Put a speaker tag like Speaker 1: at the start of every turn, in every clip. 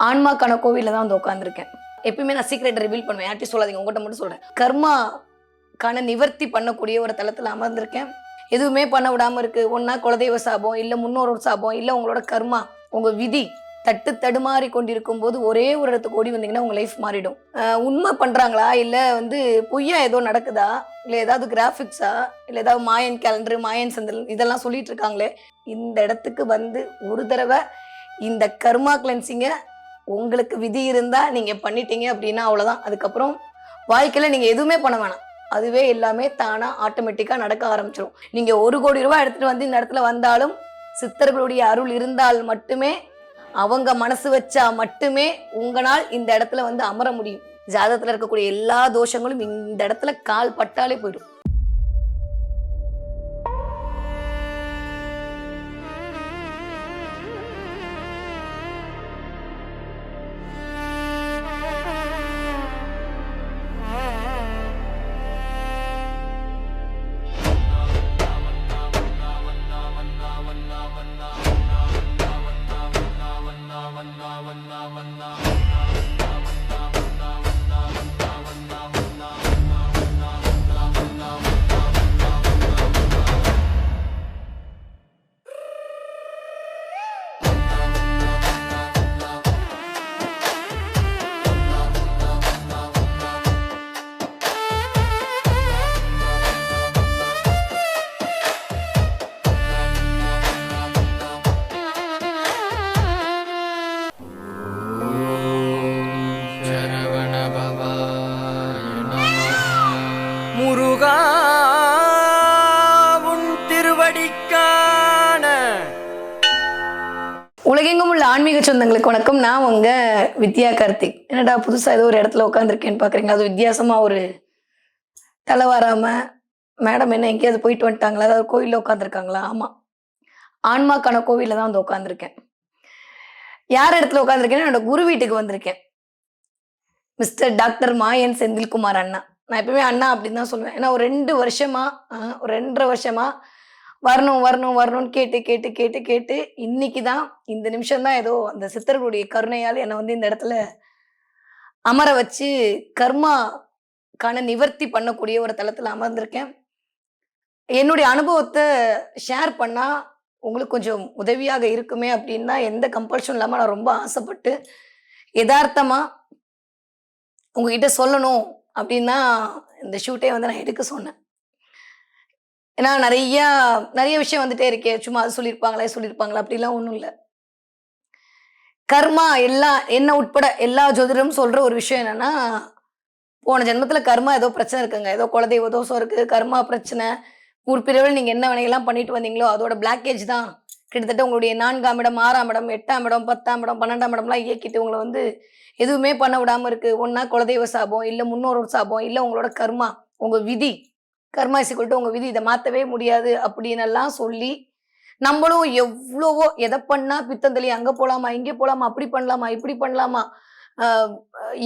Speaker 1: ஆன்மாக்கான கோவிலில் தான் வந்து உட்காந்துருக்கேன். எப்பயுமே நான் சீக்ரெட் ரிவீல் பண்ணுவேன். யார்ட்டையும் சொல்லாதீங்க, உங்கள்கிட்ட மட்டும் சொல்கிறேன். கர்மாக்கான நிவர்த்தி பண்ணக்கூடிய ஒரு தளத்தில் அமர்ந்திருக்கேன். எதுவுமே பண்ண விடாமல் இருக்குது. ஒன்றா குலதெய்வ சாபம், இல்லை முன்னோரோட சாபம், இல்லை உங்களோட கர்மா, உங்கள் விதி தட்டு தடுமாறி கொண்டிருக்கும் போது ஒரே ஒரு இடத்துக்கு ஓடி வந்தீங்கன்னா உங்கள் லைஃப் மாறிடும். உண்மை பண்ணுறாங்களா, இல்லை வந்து பொய்யா ஏதோ நடக்குதா, இல்லை ஏதாவது கிராஃபிக்ஸா, இல்லை ஏதாவது மாயன் கேலண்டரு, மாயன் சந்தல் இதெல்லாம் சொல்லிட்டு இருக்காங்களே, இந்த இடத்துக்கு வந்து ஒரு தடவை இந்த கர்மா கிளென்சிங்கை உங்களுக்கு விதி இருந்தால் நீங்கள் பண்ணிட்டீங்க அப்படின்னா அவ்வளோதான். அதுக்கப்புறம் வாழ்க்கையில் நீங்கள் எதுவுமே பண்ண வேணாம். அதுவே எல்லாமே தானாக ஆட்டோமேட்டிக்காக நடக்க ஆரம்பிச்சிடும். நீங்கள் 1 கோடி ரூபாய் எடுத்துகிட்டு வந்து இந்த இடத்துல வந்தாலும் சித்தர்களுடைய அருள் இருந்தால் மட்டுமே, அவங்க மனசு வச்சா மட்டுமே உங்களால் இந்த இடத்துல வந்து அமர முடியும். ஜாதகத்தில் இருக்கக்கூடிய எல்லா தோஷங்களும் இந்த இடத்துல கால் பட்டாலே போயிடும். உலகெங்கும் உள்ள ஆன்மீக சொந்தங்களுக்கு வணக்கம். நான் உங்க வித்யா கார்த்திக். என்னடா புதுசாக ஏதோ ஒரு இடத்துல உட்காந்துருக்கேன்னு பார்க்குறீங்க. அது வித்தியாசமாக ஒரு தலைவாராம மேடம் என்ன எங்கேயாவது போயிட்டு வந்துட்டாங்களா, அதாவது கோயிலில் உட்காந்துருக்காங்களா? ஆமாம், ஆன்மாக்கான கோவிலில் தான் வந்து உட்காந்துருக்கேன். யார் இடத்துல உட்காந்துருக்கேன்னா என்னோட குரு வீட்டுக்கு வந்திருக்கேன். மிஸ்டர் டாக்டர் மாயன் செந்தில்குமார் அண்ணா. நான் எப்பவுமே அண்ணா அப்படின்னு தான் சொல்லுவேன். ஏன்னா ஒரு 2 வருஷமா ஒரு 2.5 வருஷமா வரணும் வரணும் வரணும்னு கேட்டு கேட்டு கேட்டு கேட்டு இன்னைக்கு தான், இந்த நிமிஷம் தான் ஏதோ அந்த சித்தர்களுடைய கருணையால் என்னை வந்து இந்த இடத்துல அமர வச்சு கர்மாக்கான நிவர்த்தி பண்ணக்கூடிய ஒரு தளத்தில் அமர்ந்திருக்கேன். என்னுடைய அனுபவத்தை ஷேர் பண்ணா உங்களுக்கு கொஞ்சம் உதவியாக இருக்குமே அப்படின்னு தான், எந்த கம்பல்ஷன் இல்லாமல் நான் ரொம்ப ஆசைப்பட்டு யதார்த்தமா உங்ககிட்ட சொல்லணும் அப்படின்னா இந்த ஷூட்டே வந்து நான் எடுக்க சொன்னேன். ஏன்னா நிறைய விஷயம் வந்துட்டே இருக்கே, சும்மா அது சொல்லியிருப்பாங்களா அப்படிலாம் ஒன்றும் இல்லை. கர்மா என்ன உட்பட எல்லா ஜோதிடரும் சொல்ற ஒரு விஷயம் என்னன்னா, போன ஜென்மத்துல கர்மா ஏதோ பிரச்சனை இருக்குங்க, ஏதோ குலதெய்வ தோஷம் இருக்கு, கர்மா பிரச்சனை, முற்பிறவில் நீங்க என்ன வேலையெல்லாம் பண்ணிட்டு வந்தீங்களோ அதோட பிளாக்கேஜ் தான் கிட்டத்தட்ட உங்களுடைய 4ஆம் இடம், 6ஆம் இடம், 8ஆம் இடம், 10ஆம் இடம், 12ஆம் இடம்லாம் இயக்கிட்டு உங்களை வந்து எதுவுமே பண்ண விடாம இருக்கு. ஒன்னா குலதெய்வ சாபம், இல்லை முன்னோரோட சாபம், இல்லை உங்களோட கர்மா, உங்க விதி, கர்மா இசைக்கிட்டு உங்க விதி, இதை மாற்றவே முடியாது அப்படின்னு எல்லாம் சொல்லி, நம்மளும் எவ்வளவோ எதை பண்ணா பித்தந்தளி, அங்கே போகலாமா, இங்கே போகலாமா, அப்படி பண்ணலாமா, இப்படி பண்ணலாமா,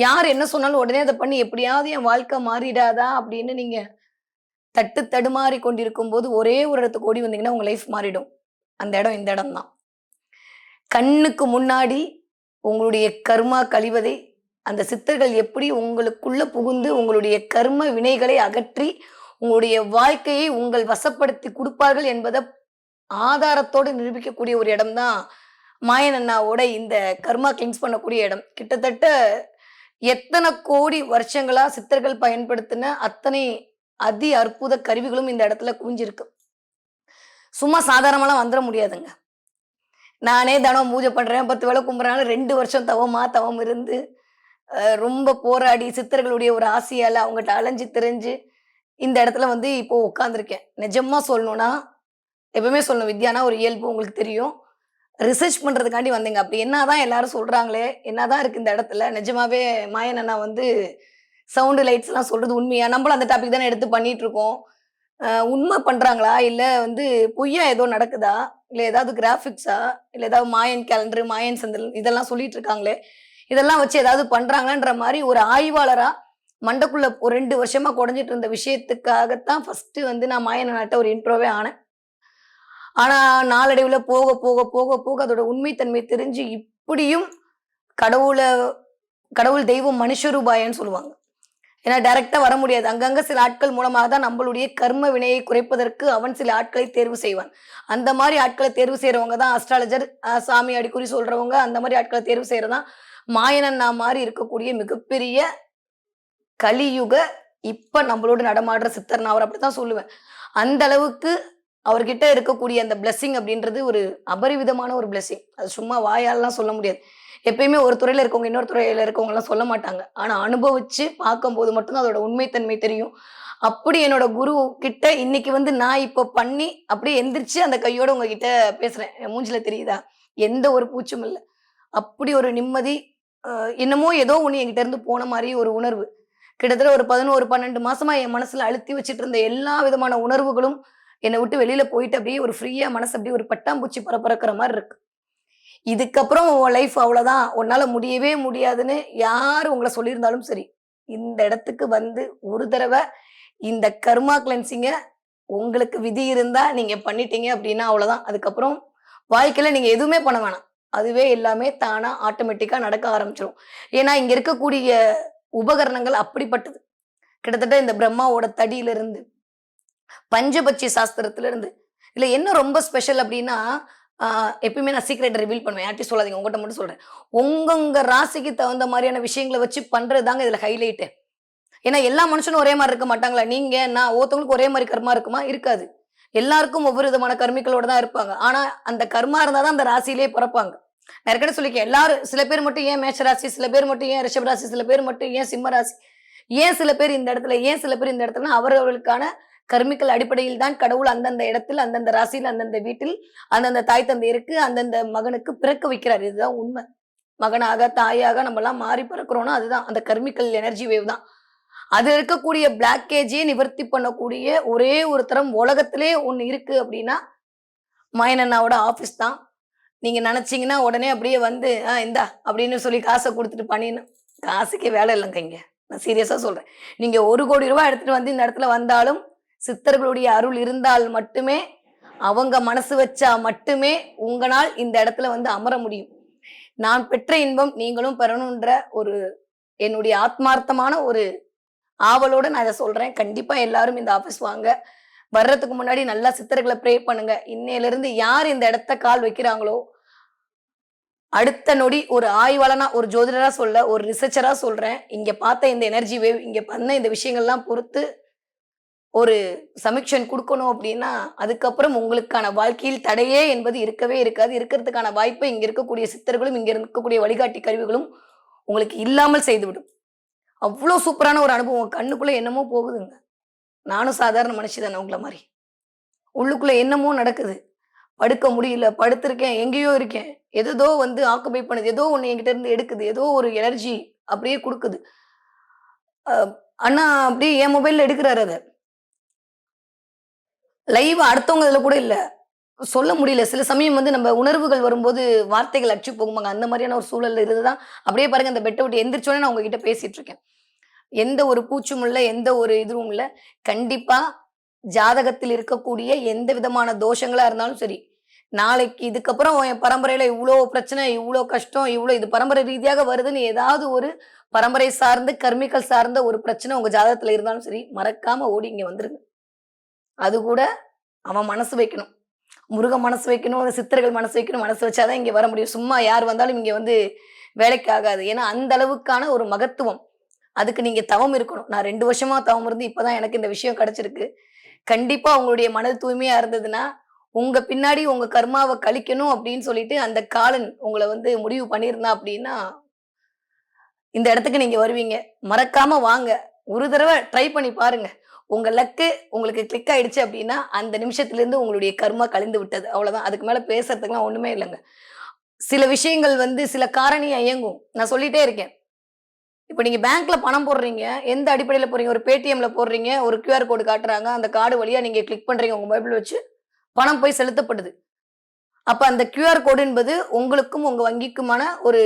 Speaker 1: யார் என்ன சொன்னாலும் உடனே அதை பண்ணி எப்படியாவது என் வாழ்க்கை மாறிடாதா அப்படின்னு நீங்க தட்டு தடுமாறி கொண்டிருக்கும் போது ஒரே ஒரு இடத்துக்கு ஓடி வந்தீங்கன்னா உங்க லைஃப் மாறிடும். அந்த இடம் இந்த இடம் தான். கண்ணுக்கு முன்னாடி உங்களுடைய கர்மா கழிவதை அந்த சித்தர்கள் எப்படி உங்களுக்குள்ள புகுந்து உங்களுடைய கர்ம வினைகளை அகற்றி உங்களுடைய வாழ்க்கையை உங்கள் வசப்படுத்தி கொடுப்பார்கள் என்பதை ஆதாரத்தோடு நிரூபிக்கக்கூடிய ஒரு இடம் தான் மாயன் அண்ணாவோட இந்த கர்மா கிளீன்ஸ் பண்ணக்கூடிய இடம். கிட்டத்தட்ட எத்தனை கோடி வருஷங்களா சித்தர்கள் பயன்படுத்தின அத்தனை அதி அற்புத கருவிகளும் இந்த இடத்துல குவிஞ்சிருக்கு. சும்மா சாதாரணமெல்லாம் வந்துட முடியாதுங்க. நானே தினம் பூஜை பண்றேன், 10 வேளை கும்பிட்றேன், 2 வருஷம் தவம் இருந்து ரொம்ப போராடி சித்தர்களுடைய ஒரு ஆசையால அவங்ககிட்ட அலைஞ்சு திரிஞ்சு இந்த இடத்துல வந்து இப்போ உட்காந்துருக்கேன். நிஜமா சொல்லணும்னா, எப்பவுமே சொல்லணும், வித்யானா ஒரு இயல்பு உங்களுக்கு தெரியும், ரிசர்ச் பண்றதுக்காண்டி வந்தீங்க. அப்படி என்னதான் எல்லாரும் சொல்றாங்களே, என்னதான் இருக்கு இந்த இடத்துல, நிஜமாவே மாயன் அண்ணா வந்து சவுண்டு லைட்ஸ் எல்லாம் சொல்றது உண்மையா? நம்மளும் அந்த டாபிக் தானே எடுத்து பண்ணிட்டு இருக்கோம். உண்மை பண்றாங்களா, இல்லை வந்து பொய்யா ஏதோ நடக்குதா, இல்லை ஏதாவது கிராஃபிக்ஸா, இல்லை ஏதாவது மாயன் கேலண்டரு, மாயன் சந்தல் இதெல்லாம் சொல்லிட்டு இருக்காங்களே, இதெல்லாம் வச்சு ஏதாவது பண்றாங்கன்ற மாதிரி ஒரு ஆய்வாளரா மண்டக்குள்ள ஒரு 2 வருஷமா குறைஞ்சிட்டு இருந்த விஷயத்துக்காகத்தான் ஃபர்ஸ்ட் வந்து நான் மாயன் அண்ணாட்ட ஒரு இன்ட்ரோவே ஆனேன். ஆனா நாளடைவுல போக போக போக போக அதோட உண்மைத்தன்மை தெரிஞ்சு இப்படியும் கடவுள கடவுள், தெய்வம், மனுஷ ரூபாயன்னு சொல்லுவாங்க. ஏன்னா டைரக்ட்டா வர முடியாது. அங்கங்க சில ஆட்கள் மூலமாக தான் நம்மளுடைய கர்ம வினையை குறைப்பதற்கு அவன் சில ஆட்களை தேர்வு செய்வான். அந்த மாரி ஆட்கள தேர்வு செய்றவங்க தான் அஸ்ட்ராலஜர், சாமி அடிக்குறி சொல்றவங்க, அந்த மாரி ஆட்கள தேர்வு செய்றது தான் மாயனண்ணா மாரி இருக்கக்கூடிய மிகப்பெரிய கலியுக இப்ப நம்மளோட நடமாடுற சித்தர். நான் அவர அப்படித்தான் சொல்லுவேன். அந்த அளவுக்கு அவர்கிட்ட இருக்கக்கூடிய அந்த பிளெஸ்ஸிங் அப்படின்றது ஒரு அபரிவிதமான ஒரு பிளெஸ்ஸிங். அது சும்மா வாயாலலாம் சொல்ல முடியாது. எப்பயுமே ஒரு துறையில இருக்கவங்க, இன்னொரு துறையில இருக்கவங்கலாம் சொல்ல மாட்டாங்க. ஆனா அனுபவிச்சு பார்க்கும்போது மட்டும் தான் அதோட உண்மைத்தன்மை தெரியும். அப்படி என்னோட குரு கிட்ட இன்னைக்கு வந்து நான் இப்ப பண்ணி, அப்படியே எந்திரிச்சு அந்த கையோட உங்ககிட்ட பேசுறேன். என் மூஞ்சில தெரியுதா? எந்த ஒரு பூச்சும் இல்ல. அப்படி ஒரு நிம்மதி, அ என்னமோ ஏதோ ஒண்ணு என்கிட்ட இருந்து போன மாரி ஒரு உணர்வு. கிட்டத்தட்ட ஒரு 11, 12 மாசமா என் மனசுல அழுத்தி வச்சுட்டு இருந்த எல்லா விதமான உணர்வுகளும் என்ன விட்டு வெளியில போயிட்டு அப்படியே ஒரு ஃப்ரீயா மனசு அப்படியே ஒரு பட்டாம்பூச்சி பறக்கிற மாரி இருக்கு. இதுக்கப்புறம் உன் லைஃப் அவ்வளோதான். உன்னால முடியவே முடியாதுன்னு யாரு உங்கள சொல்லியிருந்தாலும் சரி, இந்த இடத்துக்கு வந்து ஒரு தடவ இந்த கர்மா கிளென்சிங்க உங்களுக்கு விதி இருந்தா நீங்க பண்ணிட்டீங்க அப்படின்னா அவ்வளோதான். அதுக்கப்புறம் வாழ்க்கையில நீங்க எதுவுமே பண்ண வேணாம். அதுவே எல்லாமே தானா ஆட்டோமேட்டிக்கா நடக்க ஆரம்பிச்சுரும். ஏன்னா, இங்க இருக்கக்கூடிய உபகரணங்கள் அப்படிப்பட்டது. கிட்டத்தட்ட இந்த பிரம்மாவோட தடியிலிருந்து, பஞ்சபட்சி சாஸ்திரத்திலிருந்து, இதுல என்ன ரொம்ப ஸ்பெஷல் அப்டின்னா, ஆ எப்பயுமே நான் சீக்ரெட்ட ரிவீல் பண்ணுவேன். யார்ட்டயும் சொல்லாதீங்க. உங்கட்ட மட்டும் சொல்றேன். உங்கங்க ராசிக்கு தகுந்த மாரியான விஷயங்கள வச்சு பண்றது தாங்க இதுல ஹைலைட்டே. ஏன்னா, எல்லா மனுஷனும் ஒரே மாரி இருக்க மாட்டாங்களா? நீங்க, நான் ஒவ்வொருத்தவங்களுக்கும் ஒரே மாரி கர்மா இருக்குமா? இருக்காது. எல்லாருக்கும் ஒவ்வொரு விதமான கர்மிக்களோட தான் இருப்பாங்க. ஆனா, அந்த கர்மா இருந்தா தான் அந்த ராசியிலேயே பொறப்பாங்க. நான் ஏற்கனவே சொல்லியிருக்கேன். எல்லாரும் சில பேர் மட்டும் ஏன் மேஷ ராசி, சில பேர் மட்டும் ஏன் ரிஷப ராசி, சில பேர் மட்டும் ஏன் சிம்ம ராசி, ஏன் சில பேர் இந்த இடத்துல, ஏன் சில பேர் இந்த இடத்துலன்னா, அவரவர்களுக்கான கர்மிக்கல் அடிப்படையில் தான் கடவுள் அந்தந்த இடத்தில், அந்தந்த ராசியில், அந்தந்த வீட்டில், அந்தந்த தாய் தந்தையருக்கு, அந்தந்த மகனுக்கு பிறக்க வைக்கிறார். இதுதான் உண்மை. மகனாக, தாயாக நம்மலாம் மாறி பிறக்கிறோம்னா, அதுதான். அந்த கர்மிக்கல் எனர்ஜி வேவ் தான். அது இருக்கக்கூடிய பிளாக்கேஜே நிவர்த்தி பண்ணக்கூடிய ஒரே ஒரு தரம் உலகத்திலே ஒண்ணு இருக்கு அப்படின்னா, மாயன் அண்ணாவோட ஆஃபீஸ் தான். நீங்க நெனச்சீங்கன்னா, உடனே அப்படியே வந்து, இந்தா" அப்படின்னு சொல்லி காச குடுத்துட்டு பண்ணிடணும். காசுக்கே வேலை இல்லங்க இங்க. நான் சீரியஸா சொல்றேன். நீங்க ரூ. 1,00,00,000 எடுத்துட்டு வந்து இந்த இடத்துல வந்தாலும், சித்தர்களுடைய அருள் இருந்தால் மட்டுமே, அவங்க மனசு வச்சா மட்டுமே, உங்கனால் இந்த இடத்துல வந்து அமர முடியும். நான் பெற்ற இன்பம் நீங்களும் பெறணுன்ற ஒரு என்னுடைய ஆத்மார்த்தமான ஒரு ஆவலோட நான் இத சொல்றேன். கண்டிப்பா எல்லாரும் இந்த ஆஃபீஸ் வாங்க. வர்றதுக்கு முன்னாடி நல்லா சித்தர்கள ப்ரே பண்ணுங்க. இன்னையிலிருந்து யார் இந்த இடத்த கால் வைக்கிறாங்களோ, அடுத்த நொடி ஒரு ஆய்வாளனா, ஒரு ஜோதிடரா சொல்ல, ஒரு ரிசர்ச்சரா சொல்றேன். இங்க பார்த்த இந்த எனர்ஜி வேவ், இங்க பண்ண இந்த விஷயங்கள்லாம் பொறுத்து ஒரு சமிக்ஷன் குடுக்கணும் அப்டின்னா, அதுக்கப்புறம் உங்களுக்கான வாழ்க்கையில் தடையே என்பது இருக்கவே இருக்காது. இருக்கிறதுக்கான வாய்ப்பை இங்க இருக்கக்கூடிய சித்தர்களும், இங்க இருக்கக்கூடிய வழிகாட்டி கருவிகளும் உங்களுக்கு இல்லாமல் செய்துவிடும். அவ்ளோ சூப்பரான ஒரு அனுபவம். கண்ணுக்குள்ள என்னமோ போகுதுங்க. நானும் சாதாரண மனுஷி தானே உங்கள மாரி. உள்ளுக்குள்ள என்னமோ நடக்குது. படுக்க முடியல. படுத்திருக்கேன். எங்கேயோ இருக்கேன். எதேதோ வந்து ஆக்குபை பண்ணுது. ஏதோ ஒண்ணு என்கிட்ட இருந்து எடுக்குது. ஏதோ ஒரு எனர்ஜி அப்படியே குடுக்குது. அ அண்ணா அப்படியே என் மொபைல்ல எடுக்குறாரு அத. லைவா அடுத்தவங்க இதுல கூட இல்ல. சொல்ல முடியல. சில சமயம் வந்து நம்ம உணர்வுகள் வரும்போது வார்த்தைகள் அற்று போகுமாங்க. அந்த மாரியான ஒரு சூழல்ல இருந்து தான் அப்படியே பாருங்க அந்த பெட்ட விட்டு எந்திரிச்ச உடனே நான் உங்ககிட்ட பேசிட்டு இருக்கேன். எந்த ஒரு கூச்சும் இல்ல, எந்த ஒரு இதுவும் இல்ல. கண்டிப்பா ஜாதகத்தில் இருக்கக்கூடிய எந்த விதமான தோஷங்களா இருந்தாலும் சரி, நாளைக்கு இதுக்கப்புறம் என் பரம்பரையில இவ்ளோ பிரச்சனை, இவ்ளோ கஷ்டம், இவ்ளோ இது பரம்பரை ரீதியாக வருதுன்னு ஏதாவது ஒரு பரம்பரை சார்ந்து, கர்மிகள் சார்ந்த ஒரு பிரச்சனை உங்க ஜாதகத்துல இருந்தாலும் சரி, மறக்காம ஓடி இங்க வந்துருங்க. அது கூட அவன் மனசு வைக்கணும். முருகன் மனசு வைக்கணும், சித்தர்கள் மனசு வைக்கணும். மனசு வச்சா தான் இங்க வர முடியும். சும்மா யார் வந்தாலும் இங்க வந்து வேலைக்கு ஆகாது. ஏன்னா, அந்த அளவுக்கான ஒரு மகத்துவம். அதுக்கு நீங்க தவம் இருக்கணும். நான் 2 வருஷமா தவம் இருந்து இப்ப தான் எனக்கு இந்த விஷயம் கிடைச்சிருக்கு. கண்டிப்பா உங்களுடைய மனது தூய்மையா இருந்ததுன்னா, உங்க பின்னாடி உங்க கர்மாவ கழிக்கணும் அப்படின்னு சொல்லிட்டு அந்த காலன் உங்கள வந்து முடிவு பண்ணியிருந்தான் அப்படின்னா, இந்த இடத்துக்கு நீங்க வருவீங்க. மறக்காம வாங்க. ஒரு தடவ ட்ரை பண்ணி பாருங்க. உங்க லக்கு உங்களுக்கு கிளிக் ஆயிடுச்சு அப்படின்னா, அந்த நிமிஷத்திலிருந்து உங்களுடைய கர்மா கழிந்து விட்டது. அவ்வளோதான். அதுக்கு மேல பேசுறதுக்குலாம் ஒண்ணுமே இல்லங்க. சில விஷயங்கள் வந்து சில காரணியா இயங்கும். நான் சொல்லிட்டே இருக்கேன். இப்ப நீங்க பேங்க்ல பணம் போடுறீங்க. எந்த அடிப்படையில போடுறீங்க? ஒரு Paytmல போடுறீங்க. ஒரு கியூஆர் கோடு காட்டுறாங்க. அந்த கார்டு வழியா நீங்க கிளிக் பண்றீங்க உங்க மொபைல் வச்சு. பணம் போய் செலுத்தப்படுது. அப்ப அந்த கியூஆர் கோடு என்பது உங்களுக்கும் உங்க வங்கிக்குமான ஒரு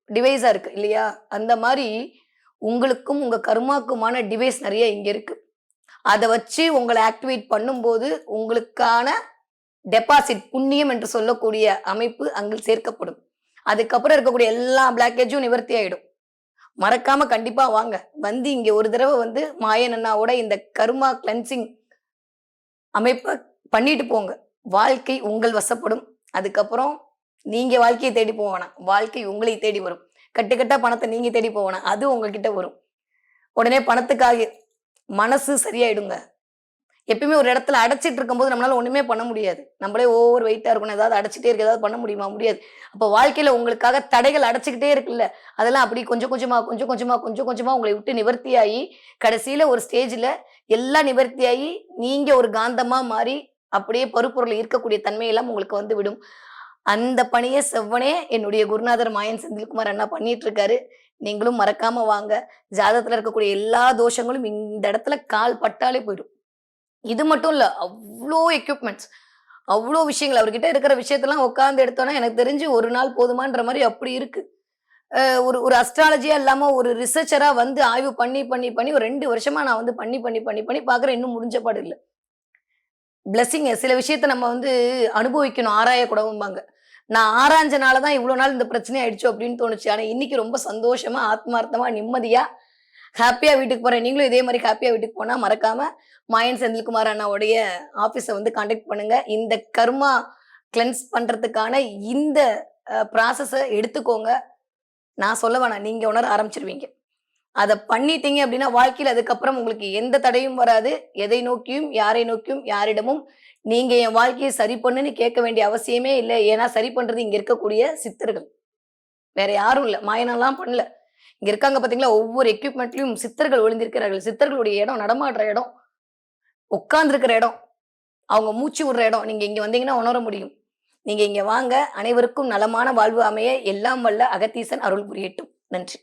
Speaker 1: டிவைஸா இருக்கு இல்லையா? அந்த மாரி உங்களுக்கும் உங்க கர்மாக்குமான டிவைஸ் நெறைய இங்க இருக்கு. அத வச்சு உங்கள ஆக்டிவேட் பண்ணும்போது, உங்களுக்கான டெபாசிட் புண்ணியம் என்று சொல்லக்கூடிய அமைப்பு அங்கு சேர்க்கப்படும். அதுக்கப்புறம் இருக்கக்கூடிய எல்லா பிளாக்கேஜும் நிவர்த்தி ஆயிடும். மறக்காம கண்டிப்பா வாங்க. வந்து இங்க ஒரு தடவ வந்து மாயன் அண்ணாவோட இந்த கர்மா கிளென்சிங் அமைப்ப பண்ணிட்டு போங்க. வாழ்க்கை உங்கள் வசப்படும். அதுக்கப்புறம் நீங்க வாழ்க்கைய தேடி போ வேணாம். வாழ்க்கை உங்களை தேடி வரும். கட்டுக்கட்டா பணத்த நீங்க தேடி போ வேணாம். அது உங்ககிட்ட வரும். உடனே பணத்துக்காக மனசு சரியாயிடுங்க. எப்பயுமே ஒரு இடத்துல அடைச்சிட்டு இருக்கும்போது நம்மளால ஒண்ணுமே பண்ண முடியாது. நம்மளே ஓவர் வெயிட்டா இருக்கணும். ஏதாவது அடைச்சிட்டே இருக்கு. ஏதாவது பண்ண முடியுமா? முடியாது. அப்ப வாழ்க்கையில உங்களுக்காக தடைகள் அடைச்சுக்கிட்டே இருக்குல்ல. அதெல்லாம் அப்படி கொஞ்சம் கொஞ்சமா, கொஞ்சம் கொஞ்சமா, கொஞ்சம் கொஞ்சமா உங்களை விட்டு நிவர்த்தியாயி, கடைசியில ஒரு ஸ்டேஜ்ல எல்லாம் நிவர்த்தியாயி, நீங்க ஒரு காந்தமா மாறி, அப்படியே பருப்பொருள் ஈர்க்கக்கூடிய தன்மையெல்லாம் உங்களுக்கு வந்து விடும். அந்த பணிய செவ்வனே என்னுடைய குருநாதர் மாயன் செந்தில்குமார் அண்ணா பண்ணிட்டு இருக்காரு. நீங்களும் மறக்காம வாங்க. ஜாதகத்துல இருக்கக்கூடிய எல்லா தோஷங்களும் இந்த இடத்துல கால் பட்டாலே போயிடும். இது மட்டும் இல்ல. அவ்ளோ எக்யூப்மென்ட்ஸ். அவ்ளோ விஷயங்கள். அவர்கிட்ட இருக்கிற விஷயத்தெல்லாம் உட்கார்ந்து எடுத்தோம்னா, எனக்கு தெரிஞ்சு 1 நாள் போதுமான்ற மாரி அப்படி இருக்கு. ஒரு ஒரு அஸ்ட்ராலஜியா இல்லாம ஒரு ரிசர்ச்சரா வந்து ஆய்வு பண்ணி, பண்ணி, பண்ணி ஒரு 2 வருஷமா நான் வந்து பண்ணி, பண்ணி, பண்ணி, பண்ணி பார்க்குறேன். இன்னும் முடிஞ்ச பாடு இல்ல. பிளெஸ்ஸிங் சில விஷயத்த நம்ம வந்து அனுபவிக்கணும். ஆராயக்கூடாதும்பாங்க. நான் ஆராய்ஞ்சனால தான் இவ்ளோ நாள் இந்த பிரச்சனை ஆயிடுச்சோ அப்படின்னு தோணுச்சு. ஆனா இன்னைக்கு ரொம்ப சந்தோஷமா, ஆத்மார்த்தமா, நிம்மதியா, ஹேப்பியா வீட்டுக்கு போறேன். நீங்களும் இதே மாரி ஹேப்பியா வீட்டுக்கு போனா மறக்காம மாயன் செந்தில்குமார் அண்ணாவுடைய ஆஃபீஸ வந்து கான்டாக்ட் பண்ணுங்க. இந்த கர்மா கிளென்ஸ் பண்றதுக்கான இந்த ப்ராசஸ எடுத்துக்கோங்க. நான் சொல்ல வேணாம். நீங்க உணர ஆரம்பிச்சுருவீங்க. அத பண்ணிட்டீங்க அப்டின்னா, வாழ்க்கையில அதுக்கப்புறம் உங்களுக்கு எந்த தடையும் வராது. எதை நோக்கியும், யாரை நோக்கியும், யாரிடமும் நீங்க என் வாழ்க்கைய சரி பண்ணுன்னு கேட்க வேண்டிய அவசியமே இல்ல. ஏன்னா, சரி பண்றது இங்க இருக்கக்கூடிய சித்தர்கள். வேற யாரும் இல்ல. மாயனெல்லாம் பண்ணல. இங்க இருக்காங்க பார்த்தீங்களா, ஒவ்வொரு எக்யூப்மென்ட்லயும் சித்தர்கள் ஒளிந்திருக்கிறார்கள். சித்தர்களுடைய இடம், நடமாடுற இடம், உட்கார்ந்திருக்கிற இடம், அவங்க மூச்சு விடுற இடம். நீங்க இங்க வந்தீங்கன்னா உணர முடியும். நீங்க இங்க வாங்க. அனைவருக்கும் நலமான வாழ்வு அமைய எல்லாம் வல்ல அகத்தீசன் அருள் புரியட்டும். நன்றி.